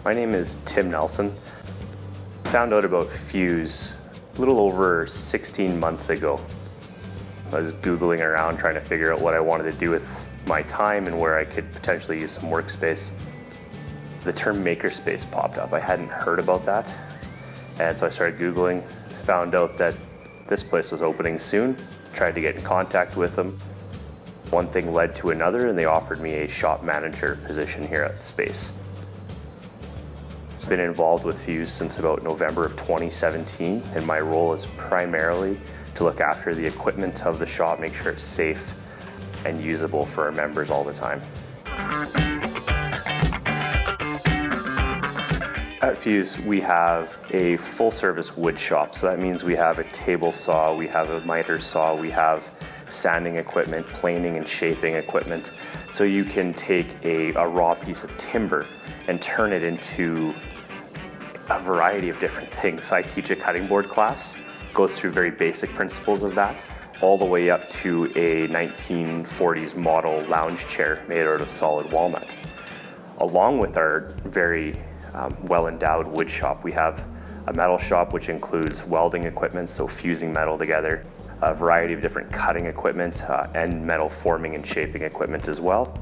My name is Tim Nelson. Found out about Fuse a little over 16 months ago. I was Googling around trying to figure out what I wanted to do with my time and where I could potentially use some workspace. The term makerspace popped up. I hadn't heard about that. And so I started Googling, found out that this place was opening soon, tried to get in contact with them. One thing led to another and they offered me a shop manager position here at Space. I've been involved with Fuse since about November of 2017, and my role is primarily to look after the equipment of the shop, make sure it's safe and usable for our members all the time. At Fuse, we have a full-service wood shop, so that means we have a table saw, we have a miter saw, we have sanding equipment, planing and shaping equipment. So you can take a raw piece of timber and turn it into a variety of different things. I teach a cutting board class, goes through very basic principles of that, all the way up to a 1940s model lounge chair made out of solid walnut. Along with our very well-endowed wood shop, we have a metal shop which includes welding equipment, so fusing metal together, a variety of different cutting equipment, and metal forming and shaping equipment as well.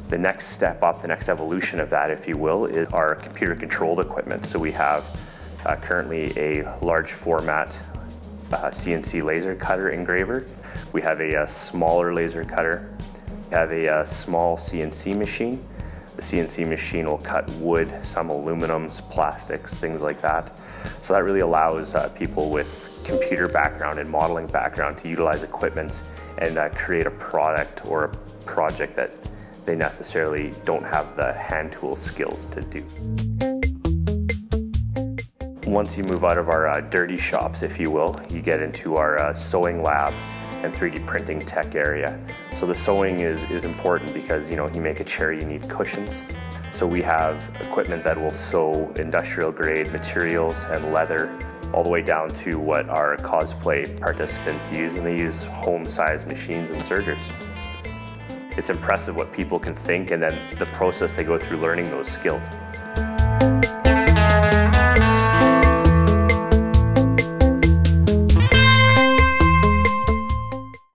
The next step up, the next evolution of that, if you will, is our computer-controlled equipment. So we have currently a large format CNC laser cutter engraver. We have a smaller laser cutter. We have a small CNC machine. The CNC machine will cut wood, some aluminums, plastics, things like that. So that really allows people with computer background and modeling background to utilize equipment and create a product or a project that they necessarily don't have the hand tool skills to do. Once you move out of our dirty shops, if you will, you get into our sewing lab and 3D printing tech area. So the sewing is important because, you make a chair, you need cushions. So we have equipment that will sew industrial grade materials and leather all the way down to what our cosplay participants use, and they use home-sized machines and sergers. It's impressive what people can think and then the process they go through learning those skills.